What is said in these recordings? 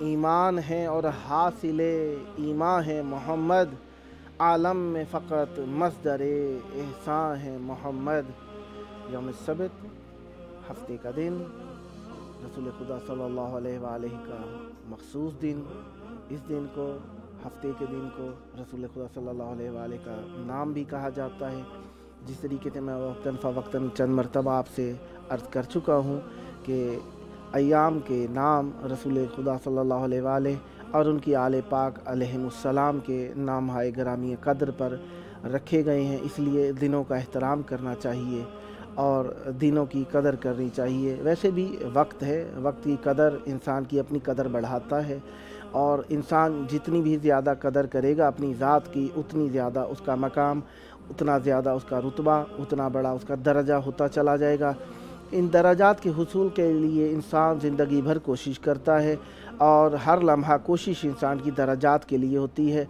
ایمان ہے اور حاصل ایمان ہے محمد، عالم میں فقط مصدر احسان ہے محمد۔ یوم السبت، ہفتے کا دن، رسول خدا صلی اللہ علیہ وآلہ کا مخصوص دن۔ اس دن کو، ہفتے کے دن کو، رسول خدا صلی اللہ علیہ وآلہ کا نام بھی کہا جاتا ہے۔ جس طریقے سے میں وقتاً فوقتاً چند مرتبہ آپ سے عرض کر چکا ہوں کہ ایام کے نام رسول خدا صلی اللہ علیہ وآلہ اور ان کی آل پاک علیہم السلام کے نام ہائے گرامی قدر پر رکھے گئے ہیں، اس لیے دنوں کا احترام کرنا چاہیے اور دنوں کی قدر کرنی چاہیے۔ ویسے بھی وقت ہے، وقت کی قدر انسان کی اپنی قدر بڑھاتا ہے، اور انسان جتنی بھی زیادہ قدر کرے گا اپنی ذات کی، اتنی زیادہ اس کا مقام، اتنا زیادہ اس کا رتبہ، اتنا بڑا اس کا درجہ ہوتا چلا جائے گا۔ ان درجات کے حصول کے لیے انسان زندگی بھر کوشش کرتا ہے، اور ہر لمحہ کوشش انسان کی درجات کے لیے ہوتی ہے۔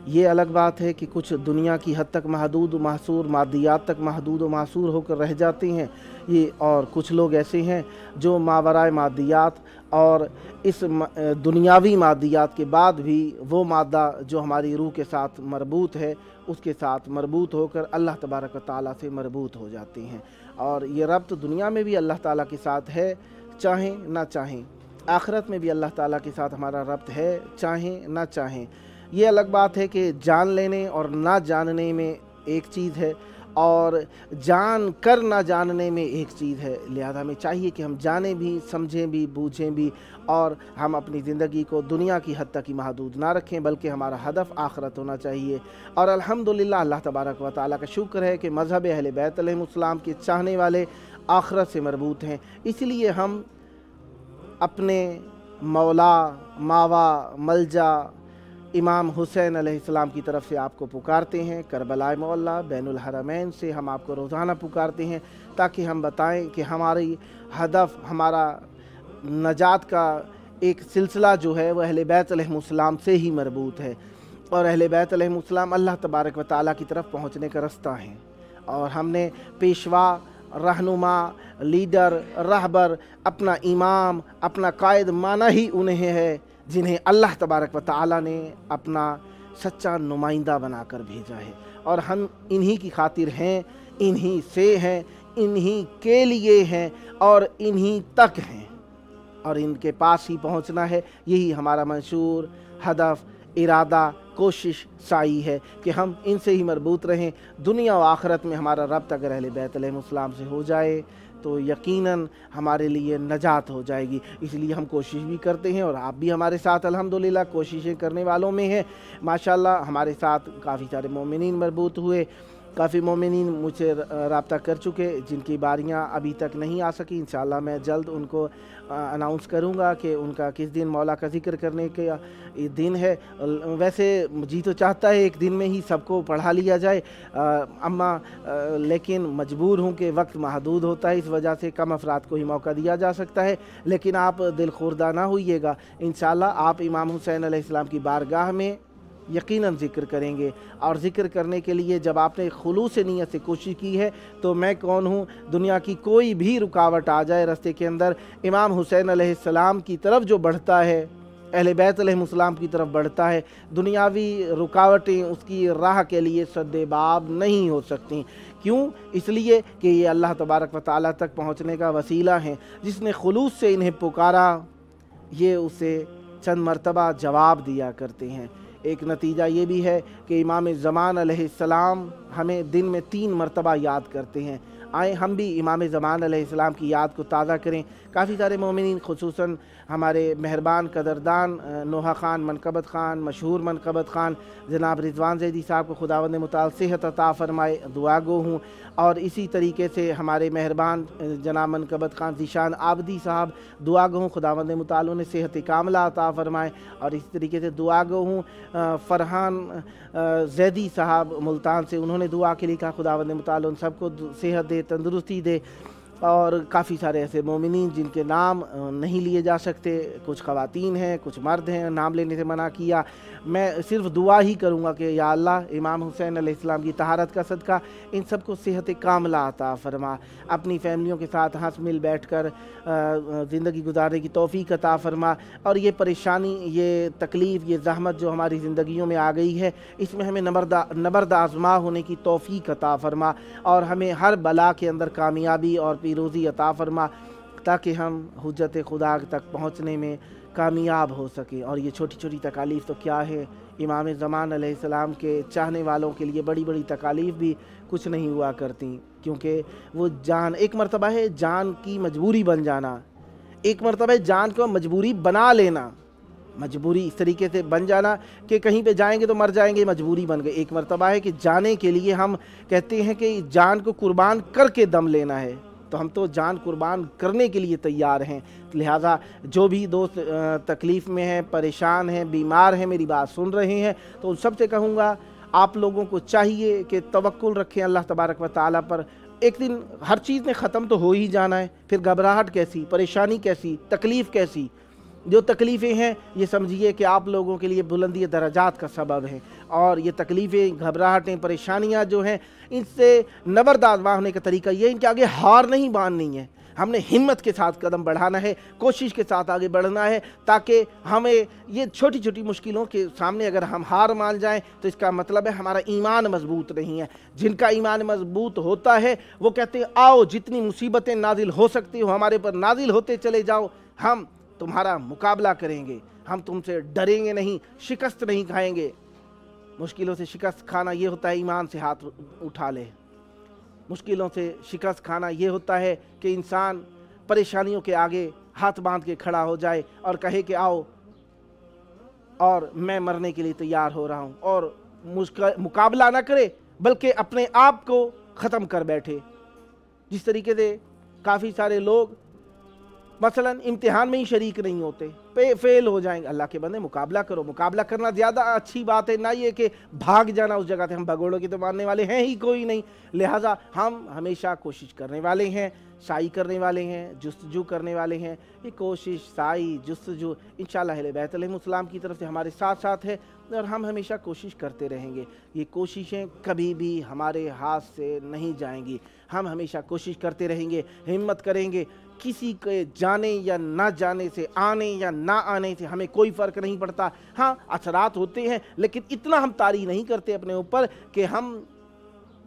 یہ الگ بات ہے کہ کچھ دنیا کی حد تک محدود و محصور، مادیات تک محدود و محصور ہو کر رہ جاتے ہیں، اور کچھ لوگ ایسے ہیں جو ماورائے مادیات اور اس دنیاوی مادیات کے بعد بھی وہ مادہ جو ہماری روح کے ساتھ مربوط ہے، اس کے ساتھ مربوط ہو کر اللہ تبارک و تعالیٰ سے مربوط ہو جاتے ہیں۔ اور یہ ربط دنیا میں بھی اللہ تعالیٰ کے ساتھ ہے، چاہیں نہ چاہیں، آخرت میں بھی اللہ تعالیٰ کے ساتھ ہمارا ربط ہے، چاہیں نہ چاہیں۔ یہ الگ بات ہے کہ جان لینے اور نہ جاننے میں ایک چیز ہے، اور جان کر نہ جاننے میں ایک چیز ہے۔ لہذا ہمیں چاہیے کہ ہم جانیں بھی، سمجھیں بھی، بوجھیں بھی، اور ہم اپنی زندگی کو دنیا کی حد تک ہی محدود نہ رکھیں، بلکہ ہمارا ہدف آخرت ہونا چاہیے۔ اور الحمدللہ اللہ تبارک و تعالیٰ کا شکر ہے کہ مذہب اہل بیت علیہم السلام کے چاہنے والے آخرت سے مربوط ہیں، اس لیے ہم اپنے مولا، ماوا، ملجا امام حسین علیہ السلام کی طرف سے آپ کو پکارتے ہیں۔ کربلائے معلیٰ بین الحرمین سے ہم آپ کو روزانہ پکارتے ہیں، تاکہ ہم بتائیں کہ ہماری ہدف، ہمارا نجات کا ایک سلسلہ جو ہے وہ اہل بیت علیہ السلام سے ہی مربوط ہے، اور اہل بیت علیہ السلام اللہ تبارک و تعالیٰ کی طرف پہنچنے کا رستہ ہیں۔ اور ہم نے پیشوا، رہنما، لیڈر، رہبر، اپنا امام، اپنا قائد مانا ہی انہیں ہے جنہیں اللہ تبارک و تعالیٰ نے اپنا سچا نمائندہ بنا کر بھیجا ہے، اور ہم انہی کی خاطر ہیں، انہی سے ہیں، انہی کے لیے ہیں، اور انہی تک ہیں، اور ان کے پاس ہی پہنچنا ہے۔ یہی ہمارا منشور، ہدف، ارادہ، کوشش، سعی ہے کہ ہم ان سے ہی مربوط رہیں۔ دنیا و آخرت میں ہمارا ربط اگر اہل بیت علیہ السلام سے ہو جائے تو یقیناً ہمارے لیے نجات ہو جائے گی۔ اس لیے ہم کوشش بھی کرتے ہیں، اور آپ بھی ہمارے ساتھ الحمدللہ کوششیں کرنے والوں میں ہیں۔ ماشاءاللہ ہمارے ساتھ کافی سارے مومنین مربوط ہوئے، کافی مومنین مجھ سے رابطہ کر چکے جن کی باریاں ابھی تک نہیں آ سکی۔ انشاءاللہ میں جلد ان کو اناؤنس کروں گا کہ ان کا کس دن مولا کا ذکر کرنے کا دن ہے۔ ویسے جی تو چاہتا ہے ایک دن میں ہی سب کو پڑھا لیا جائے، لیکن مجبور ہوں کہ وقت محدود ہوتا ہے، اس وجہ سے کم افراد کو ہی موقع دیا جا سکتا ہے۔ لیکن آپ دل خوردہ نہ ہوئیے گا، انشاءاللہ آپ امام حسین علیہ السلام کی بارگاہ میں یقیناً ذکر کریں گے، اور ذکر کرنے کے لیے جب آپ نے خلوص نیت سے کوشش کی ہے تو میں کون ہوں، دنیا کی کوئی بھی رکاوٹ آ جائے راستے کے اندر، امام حسین علیہ السلام کی طرف جو بڑھتا ہے، اہل بیت علیہ السلام کی طرف بڑھتا ہے، دنیاوی رکاوٹیں اس کی راہ کے لیے سد باب نہیں ہو سکتی۔ کیوں؟ اس لیے کہ یہ اللہ تبارک و تعالیٰ تک پہنچنے کا وسیلہ ہیں۔ جس نے خلوص سے انہیں پکارا، یہ اسے چند مرتبہ جواب دیا کرتے ہیں۔ ایک نتیجہ یہ بھی ہے کہ امام زمان علیہ السلام ہمیں دن میں 3 مرتبہ یاد کرتے ہیں۔ آئیں ہم بھی امام زمان علیہ السلام کی یاد کو تازہ کریں۔ کافی سارے مومنین، خصوصاً ہمارے مہربان قدردان نوحہ خان منقبت خان، مشہور منقبت خان جناب رضوان زیدی صاحب کو خداوند متعال صحت عطا فرمائے، دعا گو ہوں۔ اور اسی طریقے سے ہمارے مہربان جناب منقبت خان ذیشان عابدی صاحب، دعا گو ہوں خداوند متعال انہیں صحت کاملہ عطا فرمائے۔ اور اسی طریقے سے دعا گو ہوں فرحان زیدی صاحب ملتان سے، انہوں نے دعا کے لیے کہا خداوند متعال ان سب کو صحت دے، تندرستی دے۔ اور کافی سارے ایسے مومنین جن کے نام نہیں لیے جا سکتے، کچھ خواتین ہیں، کچھ مرد ہیں، نام لینے سے منع کیا۔ میں صرف دعا ہی کروں گا کہ یا اللہ امام حسین علیہ السلام کی طہارت کا صدقہ ان سب کو صحت کاملہ عطا فرما، اپنی فیملیوں کے ساتھ ہنس مل بیٹھ کر زندگی گزارنے کی توفیق عطا فرما، اور یہ پریشانی، یہ تکلیف، یہ زحمت جو ہماری زندگیوں میں آ گئی ہے، اس میں ہمیں نبرد آزما ہونے کی توفیق عطا فرما، اور ہمیں ہر بلا کے اندر کامیابی اور پیروزی عطا فرما، تاکہ ہم حجت خدا تک پہنچنے میں کامیاب ہو سکیں۔ اور یہ چھوٹی چھوٹی تکالیف تو کیا ہے، امام زمان علیہ السلام کے چاہنے والوں کے لیے بڑی بڑی تکالیف بھی کچھ نہیں ہوا کرتی، کیونکہ وہ جان، ایک مرتبہ ہے جان کی مجبوری بن جانا، ایک مرتبہ ہے جان کو مجبوری بنا لینا، مجبوری اس طریقے سے بن جانا کہ کہیں پہ جائیں گے تو مر جائیں گے، مجبوری بن گئی۔ ایک مرتبہ ہے کہ جانے کے لیے ہم کہتے ہیں کہ جان کو قربان کر کے دم لینا ہے، تو ہم تو جان قربان کرنے کے لیے تیار ہیں۔ لہٰذا جو بھی دوست تکلیف میں ہیں، پریشان ہیں، بیمار ہیں، میری بات سن رہے ہیں، تو ان سب سے کہوں گا آپ لوگوں کو چاہیے کہ توکل رکھیں اللہ تبارک و تعالیٰ پر۔ ایک دن ہر چیز میں ختم تو ہو ہی جانا ہے، پھر گھبراہٹ کیسی، پریشانی کیسی، تکلیف کیسی؟ جو تکلیفیں ہیں یہ سمجھیے کہ آپ لوگوں کے لیے بلندی درجات کا سبب ہے، اور یہ تکلیفیں، گھبراہٹیں، پریشانیاں جو ہیں، ان سے نبرد آزما ہونے کا طریقہ یہ ہے ان کے آگے ہار نہیں باندھنی ہے، ہم نے ہمت کے ساتھ قدم بڑھانا ہے، کوشش کے ساتھ آگے بڑھنا ہے، تاکہ ہمیں یہ چھوٹی چھوٹی مشکلوں کے سامنے اگر ہم ہار مان جائیں تو اس کا مطلب ہے ہمارا ایمان مضبوط نہیں ہے۔ جن کا ایمان مضبوط ہوتا ہے وہ کہتے ہیں آؤ جتنی مصیبتیں نازل ہو سکتی ہو ہمارے پر نازل ہوتے چلے جاؤ، ہم تمہارا مقابلہ کریں گے، ہم تم سے ڈریں گے نہیں، شکست نہیں کھائیں گے۔ مشکلوں سے شکست کھانا یہ ہوتا ہے ایمان سے ہاتھ اٹھا لے، مشکلوں سے شکست کھانا یہ ہوتا ہے کہ انسان پریشانیوں کے آگے ہاتھ باندھ کے کھڑا ہو جائے اور کہے کہ آؤ اور میں مرنے کے لیے تیار ہو رہا ہوں، اور مقابلہ نہ کرے بلکہ اپنے آپ کو ختم کر بیٹھے۔ جس طریقے سے کافی سارے لوگ مثلا امتحان میں ہی شریک نہیں ہوتے، فیل ہو جائیں گے، اللہ کے بندے مقابلہ کرو، مقابلہ کرنا زیادہ اچھی بات ہے، نہ یہ کہ بھاگ جانا اس جگہ سے، ہم بھگوڑوں کی تو ماننے والے ہیں ہی کوئی نہیں، لہٰذا ہم ہمیشہ کوشش کرنے والے ہیں، سعی کرنے والے ہیں، جستجو کرنے والے ہیں۔ یہ کوشش، سعی، جستجو انشاءاللہ اہل بیت علیہ السلام کی طرف سے ہمارے ساتھ ساتھ ہے، اور ہم ہمیشہ کوشش کرتے رہیں گے۔ یہ کوششیں کبھی بھی ہمارے ہاتھ سے نہیں جائیں گی، ہم ہمیشہ کوشش کرتے رہیں گے، ہمت کریں گے۔ کسی کے جانے یا نہ جانے سے، آنے یا نہ آنے سے ہمیں کوئی فرق نہیں پڑتا۔ ہاں اثرات ہوتے ہیں، لیکن اتنا ہم طاری نہیں کرتے اپنے اوپر کہ ہم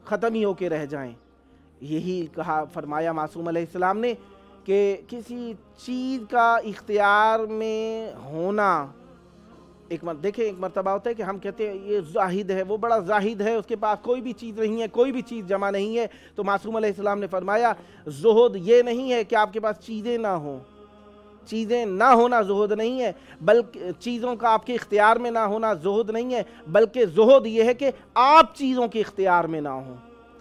ختم ہی ہو کے رہ جائیں۔ یہی کہا فرمایا معصوم علیہ السلام نے کہ کسی چیز کا اختیار میں ہونا، دیکھیں ایک مرتبہ ہوتا ہے کہ ہم کہتے ہیں یہ زاہد ہے، وہ بڑا زاہد ہے، اس کے پاس کوئی بھی چیز نہیں ہے، کوئی بھی چیز جمع نہیں ہے، تو معصوم علیہ السلام نے فرمایا زہد یہ نہیں ہے کہ آپ کے پاس چیزیں نہ ہوں، چیزیں نہ ہونا زہد نہیں ہے، بلکہ چیزوں کا آپ کے اختیار میں نہ ہونا زہد نہیں ہے، بلکہ زہد یہ ہے کہ آپ چیزوں کے اختیار میں نہ ہوں،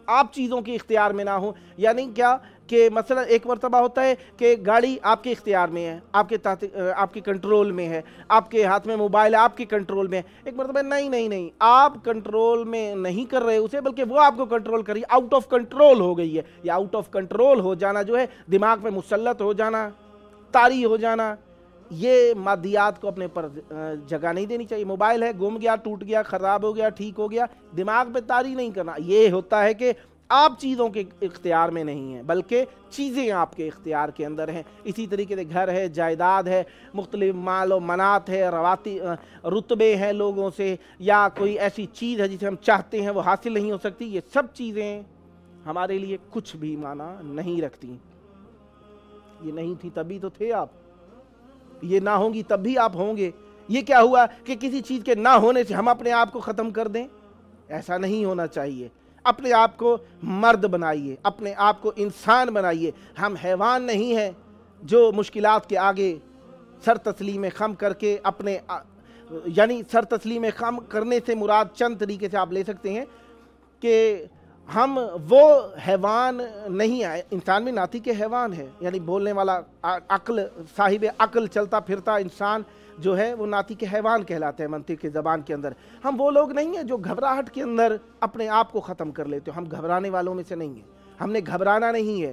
آپ چیزوں کے اختیار میں نہ ہوں۔ یعنی کیا کہ مثلا ایک مرتبہ ہوتا ہے کہ گاڑی آپ کے اختیار میں ہے، آپ کے کنٹرول میں ہے، آپ کے ہاتھ میں موبائل ہے، آپ کے کنٹرول میں ہے۔ ایک مرتبہ نہیں، آپ کنٹرول میں نہیں کر رہے اسے، بلکہ وہ آپ کو کنٹرول کر رہی ہے، آؤٹ آف کنٹرول ہو گئی ہے۔ یا آؤٹ آف کنٹرول ہو جانا جو ہے، دماغ پہ مسلط ہو جانا، طاری ہو جانا، یہ مادیات کو اپنے پر جگہ نہیں دینی چاہیے۔ موبائل ہے، گم گیا، ٹوٹ گیا، خراب ہو گیا، ٹھیک ہو گیا، دماغ پہ طاری نہیں کرنا۔ یہ ہوتا ہے کہ آپ چیزوں کے اختیار میں نہیں ہیں، بلکہ چیزیں آپ کے اختیار کے اندر ہیں۔ اسی طریقے سے گھر ہے، جائیداد ہے، مختلف مال و منات ہے، رتبے ہیں لوگوں سے، یا کوئی ایسی چیز ہے جسے ہم چاہتے ہیں وہ حاصل نہیں ہو سکتی، یہ سب چیزیں ہمارے لیے کچھ بھی معنی نہیں رکھتی۔ یہ نہیں تھی تبھی تو تھے آپ، یہ نہ ہوں گی تب بھی آپ ہوں گے۔ یہ کیا ہوا کہ کسی چیز کے نہ ہونے سے ہم اپنے آپ کو ختم کر دیں؟ ایسا نہیں ہونا چاہیے۔ اپنے آپ کو مرد بنائیے، اپنے آپ کو انسان بنائیے۔ ہم حیوان نہیں ہیں جو مشکلات کے آگے سر تسلیم خم کر کے یعنی سر تسلیم خم کرنے سے مراد چند طریقے سے آپ لے سکتے ہیں کہ ہم وہ حیوان نہیں ہیں، انسان میں ناطق حیوان ہے، یعنی بولنے والا عقل، صاحب عقل، چلتا پھرتا انسان جو ہے وہ ناطق حیوان کہلاتے ہیں منطق کی زبان کے اندر۔ ہم وہ لوگ نہیں ہیں جو گھبراہٹ کے اندر اپنے آپ کو ختم کر لیتے ہو، ہم گھبرانے والوں میں سے نہیں ہیں، ہم نے گھبرانا نہیں ہے۔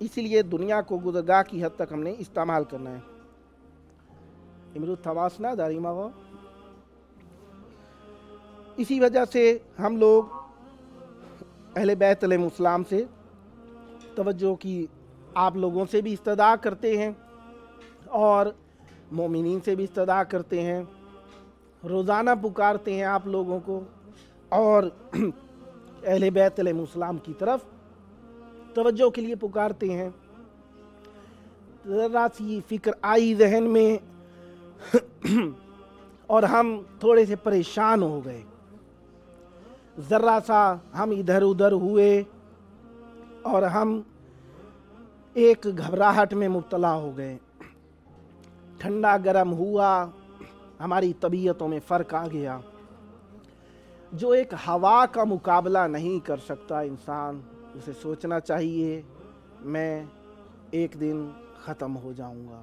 اسی لیے دنیا کو گزرگاہ کی حد تک ہم نے استعمال کرنا ہے. امروز تماسنا داری مغو. اسی وجہ سے ہم لوگ اہل بیت علیہ السلام سے توجہ کی آپ لوگوں سے بھی استدعا کرتے ہیں اور مومنین سے بھی استدعا کرتے ہیں. روزانہ پکارتے ہیں آپ لوگوں کو اور اہل بیت علیہ السلام کی طرف توجہ کے لیے پکارتے ہیں. ذرا سی فکر آئی ذہن میں اور ہم تھوڑے سے پریشان ہو گئے, ذرا سا ہم ادھر ادھر ہوئے اور ہم ایک گھبراہٹ میں مبتلا ہو گئے. ٹھنڈا گرم ہوا, ہماری طبیعتوں میں فرق آ گیا. جو ایک ہوا کا مقابلہ نہیں کر سکتا انسان, اسے سوچنا چاہیے میں ایک دن ختم ہو جاؤں گا.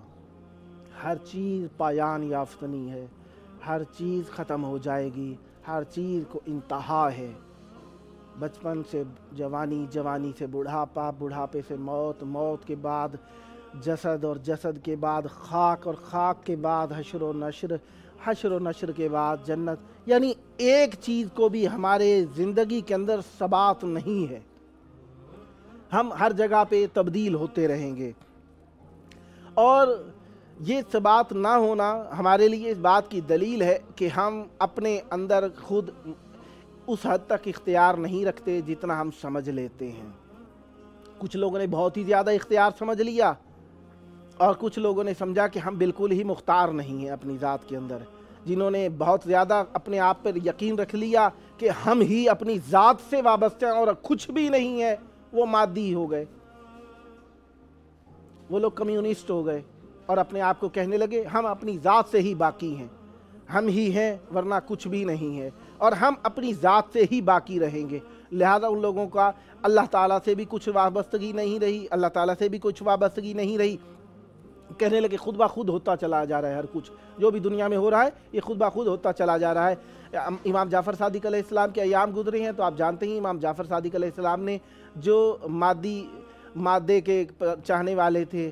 ہر چیز پایان یافتنی ہے, ہر چیز ختم ہو جائے گی, ہر چیز کو انتہا ہے. بچپن سے جوانی, جوانی سے بڑھاپا, بڑھاپے سے موت, موت کے بعد جسد اور جسد کے بعد خاک اور خاک کے بعد حشر و نشر, حشر و نشر کے بعد جنت. یعنی ایک چیز کو بھی ہمارے زندگی کے اندر ثبات نہیں ہے, ہم ہر جگہ پہ تبدیل ہوتے رہیں گے. اور یہ ثبات نہ ہونا ہمارے لیے اس بات کی دلیل ہے کہ ہم اپنے اندر خود اس حد تک اختیار نہیں رکھتے جتنا ہم سمجھ لیتے ہیں. کچھ لوگوں نے بہت ہی زیادہ اختیار سمجھ لیا اور کچھ لوگوں نے سمجھا کہ ہم بالکل ہی مختار نہیں ہیں اپنی ذات کے اندر. جنہوں نے بہت زیادہ اپنے آپ پر یقین رکھ لیا کہ ہم ہی اپنی ذات سے وابستہ ہیں اور کچھ بھی نہیں ہے, وہ مادی ہو گئے, وہ لوگ کمیونسٹ ہو گئے اور اپنے آپ کو کہنے لگے ہم اپنی ذات سے ہی باقی ہیں, ہم ہی ہیں ورنہ کچھ بھی نہیں ہے, اور ہم اپنی ذات سے ہی باقی رہیں گے. لہذا ان لوگوں کا اللہ تعالیٰ سے بھی کچھ وابستگی نہیں رہی, اللہ تعالیٰ سے بھی کچھ وابستگی نہیں رہی. کہنے لگے خود بخود ہوتا چلا جا رہا ہے, ہر کچھ جو بھی دنیا میں ہو رہا ہے یہ خود بخود ہوتا چلا جا رہا ہے. امام جعفر صادق علیہ السلام کے ایام گزرے ہیں تو آپ جانتے ہیں امام جعفر صادق علیہ السلام نے جو مادے کے چاہنے والے تھے,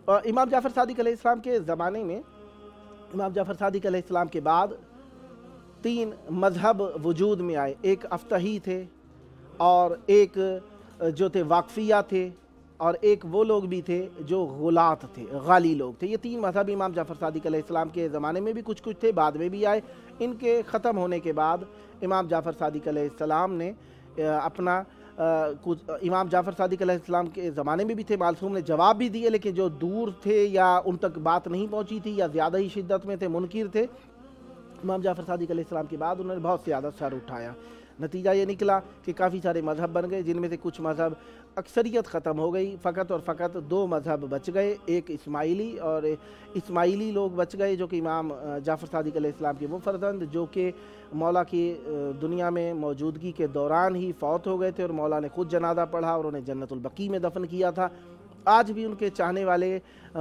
اور امام جعفر صادق علیہ السلام کے زمانے میں, امام جعفر صادق علیہ السلام کے بعد 3 مذہب وجود میں آئے. ایک افطحی تھے, اور ایک جو تھے واقفیہ تھے, اور ایک وہ لوگ بھی تھے جو غلات تھے, غالی لوگ تھے. یہ 3 مذہب امام جعفر صادق علیہ السلام کے زمانے میں بھی کچھ تھے, بعد میں بھی آئے. ان کے ختم ہونے کے بعد امام جعفر صادق علیہ السلام نے اپنا امام جعفر صادق علیہ السلام کے زمانے میں بھی تھے, معصوم نے جواب بھی دیے, لیکن جو دور تھے یا ان تک بات نہیں پہنچی تھی یا زیادہ ہی شدت میں تھے, منکر تھے, امام جعفر صادق علیہ السلام کے بعد انہوں نے بہت زیادہ سر اٹھایا. نتیجہ یہ نکلا کہ کافی سارے مذہب بن گئے, جن میں سے کچھ مذہب اکثریت ختم ہو گئی, فقط اور فقط 2 مذہب بچ گئے. ایک اسماعیلی, اور اسماعیلی لوگ بچ گئے جو کہ امام جعفر صادق علیہ السلام کے وہ فرزند جو کہ مولا کی دنیا میں موجودگی کے دوران ہی فوت ہو گئے تھے, اور مولا نے خود جنازہ پڑھا اور انہیں جنت البقیع میں دفن کیا تھا. آج بھی ان کے چاہنے والے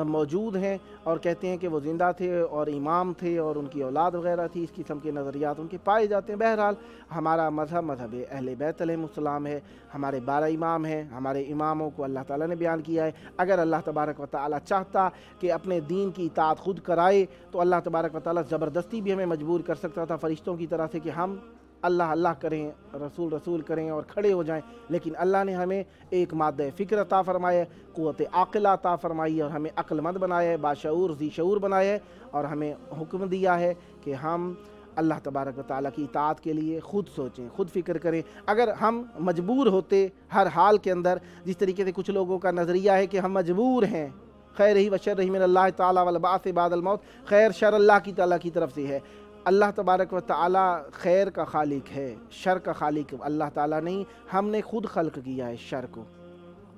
موجود ہیں اور کہتے ہیں کہ وہ زندہ تھے اور امام تھے اور ان کی اولاد وغیرہ تھی. اس قسم کے نظریات ان کے پائے جاتے ہیں. بہرحال ہمارا مذہب مذہب اہل بیت علیہ السلام ہے. ہمارے 12 امام ہیں, ہمارے اماموں کو اللہ تعالیٰ نے بیان کیا ہے. اگر اللہ تبارک و تعالیٰ چاہتا کہ اپنے دین کی اطاعت خود کرائے تو اللہ تبارک و تعالیٰ زبردستی بھی ہمیں مجبور کر سکتا تھا فرشتوں کی طرح سے کہ ہم اللہ اللہ کریں, رسول رسول کریں اور کھڑے ہو جائیں. لیکن اللہ نے ہمیں ایک مادہ فکر عطا فرمایا ہے, قوت عاقلہ عطا فرمائی ہے, اور ہمیں عقل مند بنایا ہے, باشعور ذی شعور بنایا ہے, اور ہمیں حکم دیا ہے کہ ہم اللہ تبارک و تعالیٰ کی اطاعت کے لیے خود سوچیں, خود فکر کریں. اگر ہم مجبور ہوتے ہر حال کے اندر, جس طریقے سے کچھ لوگوں کا نظریہ ہے کہ ہم مجبور ہیں, خیر ہی و شر ہی من اللہ تعالیٰ والبعث بعد الموت, خیر شر اللہ کی تعالیٰ کی طرف سے ہے. اللہ تبارک و تعالیٰ خیر کا خالق ہے, شر کا خالق اللہ تعالیٰ نہیں. ہم نے خود خلق کیا ہے شر کو,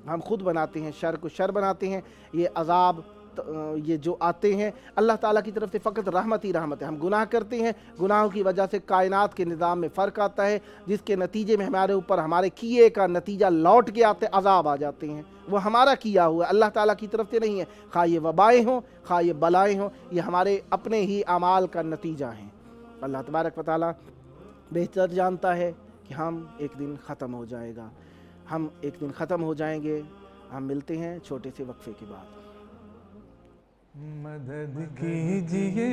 ہم خود بناتے ہیں شر کو شر بناتے ہیں. یہ عذاب یہ جو آتے ہیں اللہ تعالیٰ کی طرف سے فقط رحمت ہی رحمت ہے. ہم گناہ کرتے ہیں, گناہوں کی وجہ سے کائنات کے نظام میں فرق آتا ہے, جس کے نتیجے میں ہمارے اوپر ہمارے کیے کا نتیجہ لوٹ کے آتے, عذاب آ جاتے ہیں. وہ ہمارا کیا ہوا ہے, اللہ تعالیٰ کی طرف سے نہیں ہے. خواہ یہ وبائیں ہوں, خواہ یہ بلائیں ہوں, یہ ہمارے اپنے ہی اعمال کا نتیجہ ہیں. اللہ تبارک و تعالیٰ بہتر جانتا ہے کہ ہم ایک دن ختم ہو جائے گا, ہم ایک دن ختم ہو جائیں گے. ہم ملتے ہیں چھوٹے سے وقفے کے بعد۔ مدد کیجئے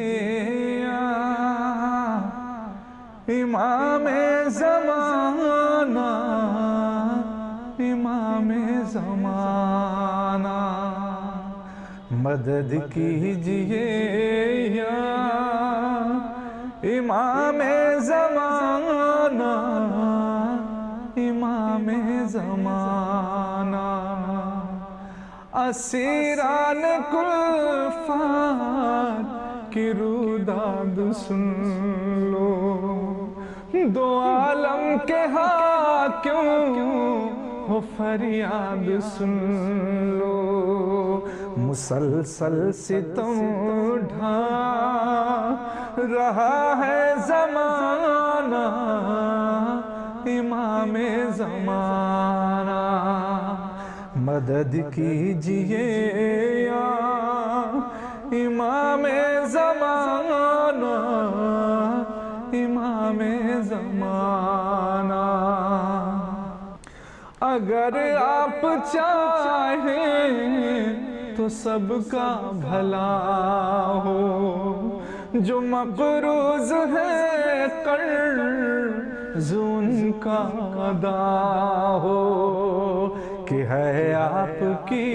یا امام زمانہ، امام زمانہ، مدد کیجئے یا امام زمانہ، امام زمانہ، اسیران کلفات کی روداد سن لو، دو عالم کے حاکم ہو فریاد سن لو، مسلسل ستم ڈھا رہا ہے زمانہ، امام زمانہ، مدد کیجئے یا امام زمانہ، امام زمانہ، اگر آپ چاہیں تو سب کا بھلا ہو، جو مقروض ہے قرض ان کا ادا ہو، کہ ہے آپ کی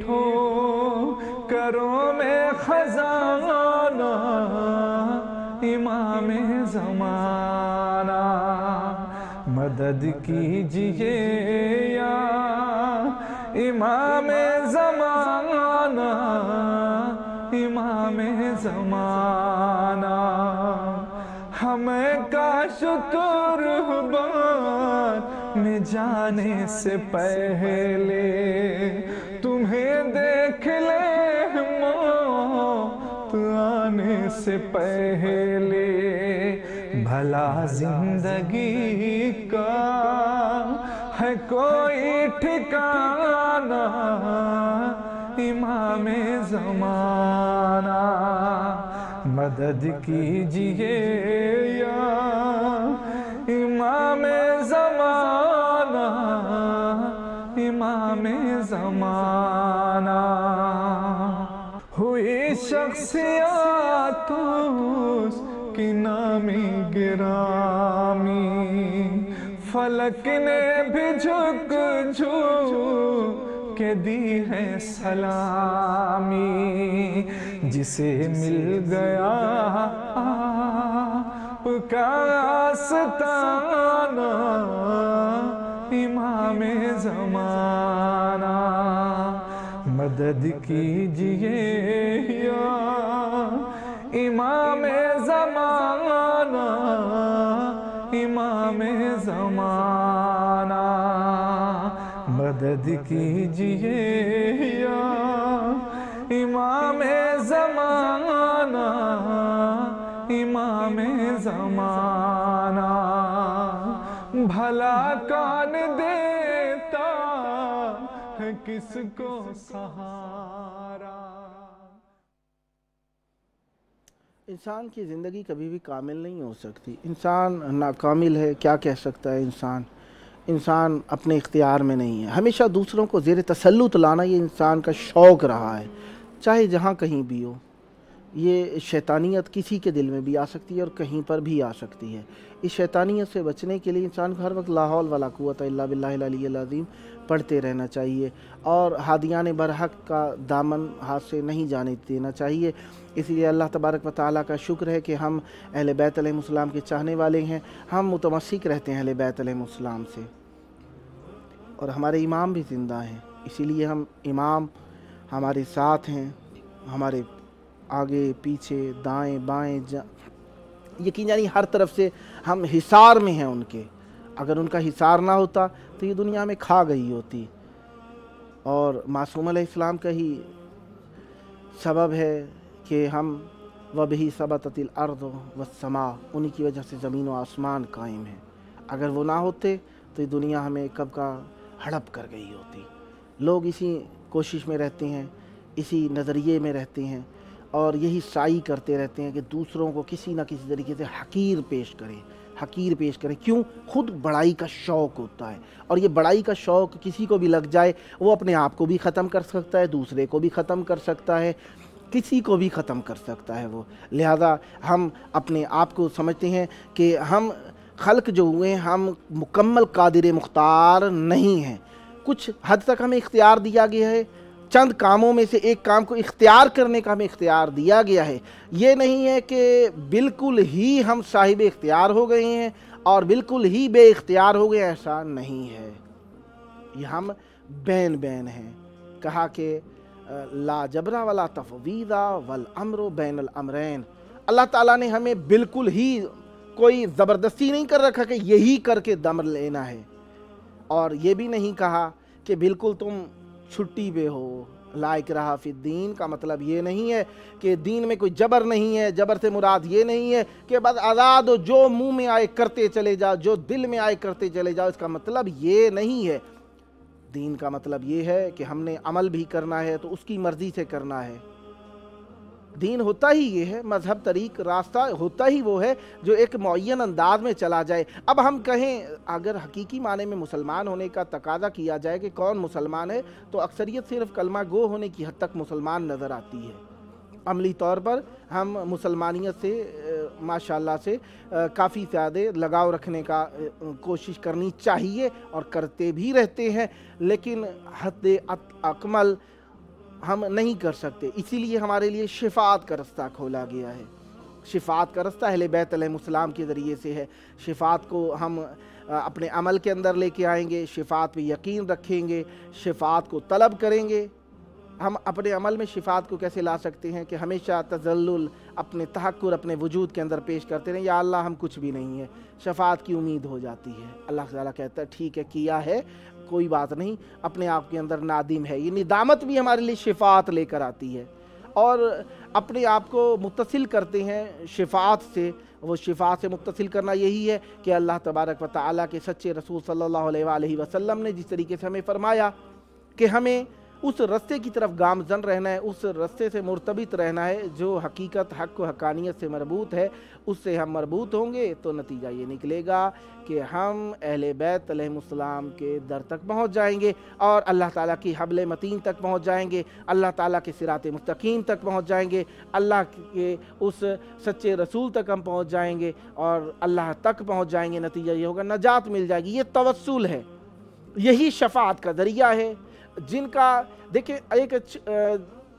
ٹھوکروں میں خزانہ، امام زمانہ، مدد کیجئے یا امام زمانہ، امام زمانہ، ہمیں کاش قربان میں جانے سے پہلے تمہیں دیکھ لے، موت آنے سے پہلے، بھلا زندگی کا ہے کوئی ٹھکانہ، امام زمانہ، مدد کیجئے یا امام زمانہ، امام زمانہ، ہوئی شخصیات اس کی نامی گرامی، فلک نے بھی جھک کے دی ہے سلامی، جسے مل گیا آپ کا آستانہ، امام زمانہ، مدد کیجئے یا امام زمانہ، امام زمانہ، مدد کیجئے یا امام زمانہ، امام زمانہ، بھلا کون دیتا ہے کس کو سہارا۔ انسان کی زندگی کبھی بھی کامل نہیں ہو سکتی، انسان ناکامل ہے، کیا کہہ سکتا ہے انسان؟ انسان اپنے اختیار میں نہیں ہے، ہمیشہ دوسروں کو زیر تسلط لانا یہ انسان کا شوق رہا ہے، چاہے جہاں کہیں بھی ہو۔ یہ شیطانیت کسی کے دل میں بھی آ سکتی ہے اور کہیں پر بھی آ سکتی ہے۔ اس شیطانیت سے بچنے کے لیے انسان کو ہر وقت لا حول ولا قوت الا باللہ العلی العظیم پڑھتے رہنا چاہیے، اور ہادیان برحق کا دامن ہاتھ سے نہیں جانے دینا چاہیے۔ اس لیے اللہ تبارک و تعالیٰ کا شکر ہے کہ ہم اہل بیت علیہ السلام کے چاہنے والے ہیں، ہم متمسک رہتے ہیں اہل بیت علیہ السلام سے، اور ہمارے امام بھی زندہ ہیں، اسی لیے ہم امام ہمارے ساتھ ہیں، ہمارے آگے پیچھے دائیں بائیں، یقین جانی ہر طرف سے ہم حصار میں ہیں ان کے۔ اگر ان کا حصار نہ ہوتا تو یہ دنیا میں کھا گئی ہوتی، اور معصوم علیہ السلام کا ہی سبب ہے کہ ہم وَبِهِ ثَبَتَتِ الْأَرْضُ وَالسَّمَاءُ، انہی کی وجہ سے زمین و آسمان قائم ہے۔ اگر وہ نہ ہوتے تو یہ دنیا ہمیں کب کا ہڑپ کر گئی ہوتی۔ لوگ اسی کوشش میں رہتے ہیں، اسی نظریے میں رہتے ہیں، اور یہی سعی کرتے رہتے ہیں کہ دوسروں کو کسی نہ کسی طریقے سے حقیر پیش کریں، حقیر پیش کریں. کیوں؟ خود بڑائی کا شوق ہوتا ہے, اور یہ بڑائی کا شوق کسی کو بھی لگ جائے وہ اپنے آپ کو بھی ختم کر سکتا ہے, دوسرے کو بھی ختم کر سکتا ہے, کسی کو بھی ختم کر سکتا ہے وہ. لہذا ہم اپنے آپ کو سمجھتے ہیں کہ ہم خلق جو ہوئے ہیں ہم مکمل قادر مختار نہیں ہیں. کچھ حد تک ہمیں اختیار دیا گیا ہے, چند کاموں میں سے ایک کام کو اختیار کرنے کا ہمیں اختیار دیا گیا ہے. یہ نہیں ہے کہ بالکل ہی ہم صاحب اختیار ہو گئے ہیں اور بالکل ہی بے اختیار ہو گئے, ایسا نہیں ہے. یہ ہم بین بین ہیں. کہا کہ لا جبرا ولا تفویضا والامر بین الامرین. اللہ تعالیٰ نے ہمیں بالکل ہی کوئی زبردستی نہیں کر رکھا کہ یہی کر کے دم لینا ہے, اور یہ بھی نہیں کہا کہ بالکل تم چھٹی پہ ہو. لا اکراہ فی الدین کا مطلب یہ نہیں ہے کہ دین میں کوئی جبر نہیں ہے. جبر سے مراد یہ نہیں ہے کہ بس آزاد ہو, جو منہ میں آئے کرتے چلے جاؤ, جو دل میں آئے کرتے چلے جاؤ. اس کا مطلب یہ نہیں ہے. دین کا مطلب یہ ہے کہ ہم نے عمل بھی کرنا ہے تو اس کی مرضی سے کرنا ہے. دین ہوتا ہی یہ ہے, مذہب طریق راستہ ہوتا ہی وہ ہے جو ایک معین انداز میں چلا جائے. اب ہم کہیں اگر حقیقی معنی میں مسلمان ہونے کا تقاضا کیا جائے کہ کون مسلمان ہے, تو اکثریت صرف کلمہ گو ہونے کی حد تک مسلمان نظر آتی ہے. عملی طور پر ہم مسلمانیت سے ماشاءاللہ سے کافی زیادہ لگاؤ رکھنے کا کوشش کرنی چاہیے اور کرتے بھی رہتے ہیں, لیکن حد اکمل ہم نہیں کر سکتے. اسی لیے ہمارے لیے شفاعت کا رستہ کھولا گیا ہے. شفاعت کا رستہ اہل بیت علیہ السلام کے ذریعے سے ہے. شفاعت کو ہم اپنے عمل کے اندر لے کے آئیں گے, شفاعت پہ یقین رکھیں گے, شفاعت کو طلب کریں گے. ہم اپنے عمل میں شفاعت کو کیسے لا سکتے ہیں کہ ہمیشہ تذلل اپنے تحقر اپنے وجود کے اندر پیش کرتے رہیں, یا اللہ ہم کچھ بھی نہیں ہے. شفاعت کی امید ہو جاتی ہے. اللہ تعالیٰ کہتا ہے ٹھیک ہے کیا ہے, کوئی بات نہیں, اپنے آپ کے اندر نادم ہے. یہ ندامت بھی ہمارے لیے شفاعت لے کر آتی ہے, اور اپنے آپ کو متصل کرتے ہیں شفاعت سے. وہ شفاعت سے متصل کرنا یہی ہے کہ اللہ تبارک و تعالیٰ کے سچے رسول صلی اللہ علیہ وآلہ وسلم نے جس طریقے سے ہمیں فرمایا کہ ہمیں اس رستے کی طرف گامزن رہنا ہے, اس رستے سے مرتبط رہنا ہے جو حقیقت حق و حقانیت سے مربوط ہے. اس سے ہم مربوط ہوں گے تو نتیجہ یہ نکلے گا کہ ہم اہل بیت علیہ السلام کے در تک پہنچ جائیں گے, اور اللہ تعالیٰ کی حبل متین تک پہنچ جائیں گے, اللہ تعالیٰ کے صراط مستقیم تک پہنچ جائیں گے, اللہ کے اس سچے رسول تک ہم پہنچ جائیں گے, اور اللہ تک پہنچ جائیں گے. نتیجہ یہ ہوگا نجات مل جائے گی. یہ توسل ہے, یہی شفاعت کا ذریعہ ہے. جن کا دیکھیں ایک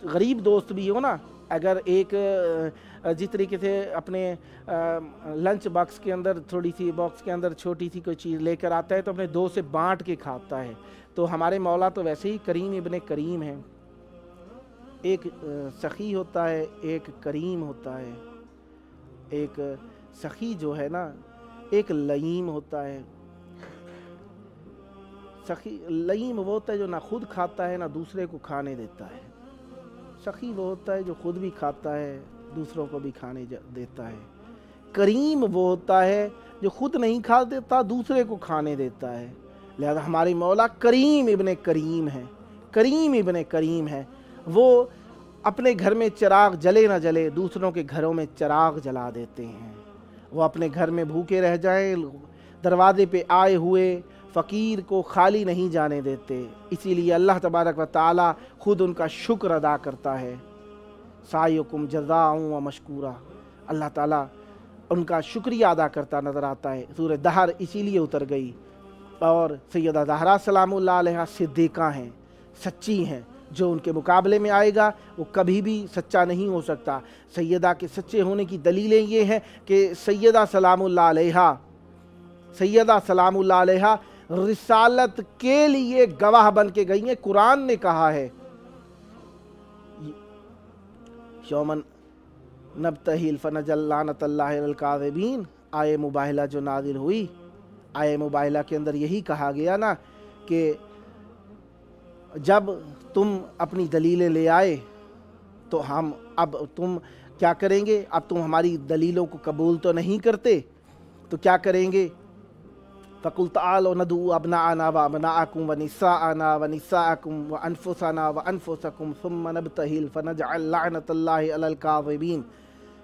غریب دوست بھی ہو نا, اگر ایک جس طریقے سے اپنے لنچ باکس کے اندر تھوڑی سی باکس کے اندر چھوٹی سی کوئی چیز لے کر آتا ہے تو اپنے دوست سے بانٹ کے کھاتا ہے, تو ہمارے مولا تو ویسے ہی کریم ابن کریم ہیں. ایک سخی ہوتا ہے, ایک کریم ہوتا ہے. ایک سخی جو ہے نا ایک لئیم ہوتا ہے. سخی لئیم وہ ہوتا ہے جو نہ خود کھاتا ہے نہ دوسرے کو کھانے دیتا ہے. سخی وہ ہوتا ہے جو خود بھی کھاتا ہے دوسروں کو بھی کھانے دیتا ہے. کریم وہ ہوتا ہے جو خود نہیں کھا دیتا دوسرے کو کھانے دیتا ہے. لہذا ہمارے مولا کریم ابن کریم ہیں, کریم ابن کریم ہیں. وہ اپنے گھر میں چراغ جلے نہ جلے دوسروں کے گھروں میں چراغ جلا دیتے ہیں. وہ اپنے گھر میں بھوکے رہ جائیں دروازے پہ آئے ہوئے فقیر کو خالی نہیں جانے دیتے. اسی لیے اللہ تبارک و تعالی خود ان کا شکر ادا کرتا ہے. سعیکم جزاء و مشکورا, اللہ تعالیٰ ان کا شکریہ ادا کرتا نظر آتا ہے. سورہ دہر اسی لیے اتر گئی. اور سیدہ زہرا سلام اللہ علیہ صدیقہ ہیں, سچی ہیں. جو ان کے مقابلے میں آئے گا وہ کبھی بھی سچا نہیں ہو سکتا. سیدہ کے سچے ہونے کی دلیلیں یہ ہیں کہ سیدہ سلام اللہ علیہ رسالت کے لیے گواہ بن کے گئی ہیں. قرآن نے کہا ہے یومن نبتہل فنجل لعنت اللہ علی الکاذبین. آیے مباہلہ جو نازل ہوئی, آیے مباہلہ کے اندر یہی کہا گیا نا کہ جب تم اپنی دلیلیں لے آئے تو ہم اب تم کیا کریں گے؟ اب تم ہماری دلیلوں کو قبول تو نہیں کرتے تو کیا کریں گے؟ فَقُلْ تَعَالَوْا نَدْعُوا أَبْنَاءَنَا وَأَبْنَاءَكُمْ وَنِسَاءَنَا وَنِسَاءَكُمْ وَأَنفُسَنَا وَأَنفُسَكُمْ ثُمَّ نَبْتَهِلْ فَنَجْعَلْ لَعْنَةَ اللَّهِ عَلَى الْكَاذِبِينَ.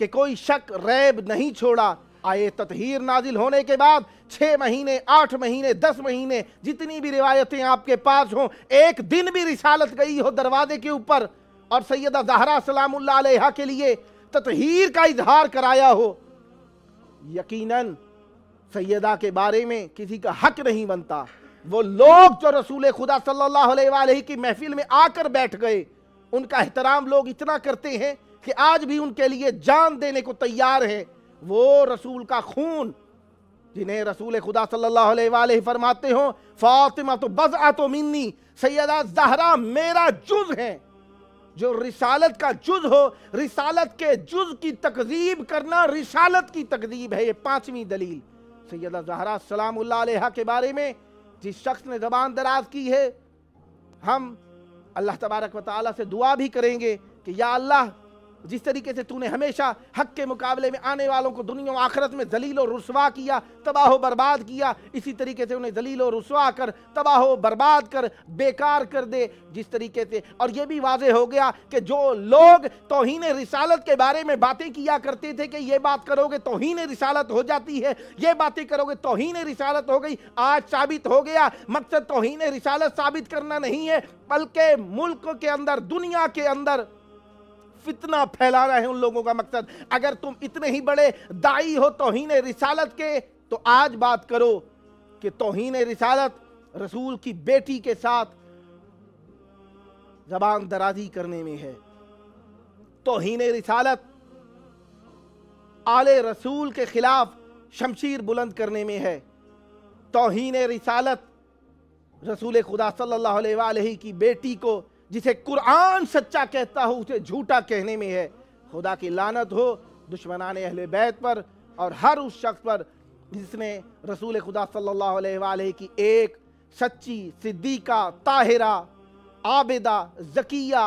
کہ کوئی شک ریب نہیں چھوڑا۔ آئے تطہیر نازل ہونے کے بعد 6 مہینے 8 مہینے 10 مہینے جتنی بھی روایتیں آپ کے پاس ہوں، ایک دن بھی رسالت گئی ہو دروازے کے اوپر اور سیدہ زہرا سلام اللہ علیہا کے لیے تطہیر کا اظہار کرایا ہو، یقیناً سیدہ کے بارے میں کسی کا حق نہیں بنتا۔ وہ لوگ جو رسول خدا صلی اللہ علیہ وآلہ کی محفل میں آ کر بیٹھ گئے، ان کا احترام لوگ اتنا کرتے ہیں کہ آج بھی ان کے لیے جان دینے کو تیار ہیں۔ وہ رسول کا خون جنہیں رسول خدا صلی اللہ علیہ وآلہ فرماتے ہوں فاطمہ تو بضعۃ منی، سیدہ زہرا میرا جز ہے۔ جو رسالت کا جز ہو، رسالت کے جز کی تکذیب کرنا رسالت کی تکذیب ہے۔ یہ 5ویں دلیل سیدہ زہرا سلام اللہ علیہا کے بارے میں جس شخص نے زبان دراز کی ہے، ہم اللہ تبارک و تعالیٰ سے دعا بھی کریں گے کہ یا اللہ، جس طریقے سے تو نے ہمیشہ حق کے مقابلے میں آنے والوں کو دنیا و آخرت میں ذلیل و رسوا کیا، تباہ و برباد کیا، اسی طریقے سے انہیں ذلیل و رسوا کر، تباہ و برباد کر، بیکار کر دے جس طریقے سے۔ اور یہ بھی واضح ہو گیا کہ جو لوگ توہین رسالت کے بارے میں باتیں کیا کرتے تھے کہ یہ بات کرو گے توہین رسالت ہو جاتی ہے، یہ باتیں کرو گے توہین رسالت ہو گئی، آج ثابت ہو گیا مقصد توہین رسالت ثابت کرنا نہیں ہے، بلکہ ملک کے اندر، دنیا کے اندر فتنہ پھیلانا ہے ان لوگوں کا مقصد۔ اگر تم اتنے ہی بڑے داعی ہو توہین رسالت کے تو آج بات کرو کہ توہین رسالت رسول کی بیٹی کے ساتھ زبان درازی کرنے میں ہے، توہین رسالت آل رسول کے خلاف شمشیر بلند کرنے میں ہے، توہین رسالت رسول خدا صلی اللہ علیہ وآلہ کی بیٹی کو جسے قرآن سچا کہتا ہو اسے جھوٹا کہنے میں ہے۔ خدا کی لعنت ہو دشمنان اہل بیت پر اور ہر اس شخص پر جس نے رسول خدا صلی اللہ علیہ وآلہ کی ایک سچی صدیقہ طاہرہ عابدہ ذکیہ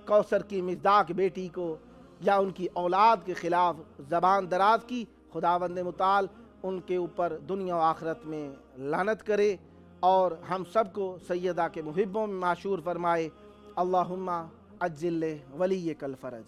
کوثر کی مصداق بیٹی کو یا ان کی اولاد کے خلاف زبان دراز کی۔ خداوند متعال ان کے اوپر دنیا و آخرت میں لعنت کرے اور ہم سب کو سیدہ کے محبوں میں معشور فرمائے۔ اللہم عجل ولیک الفرج۔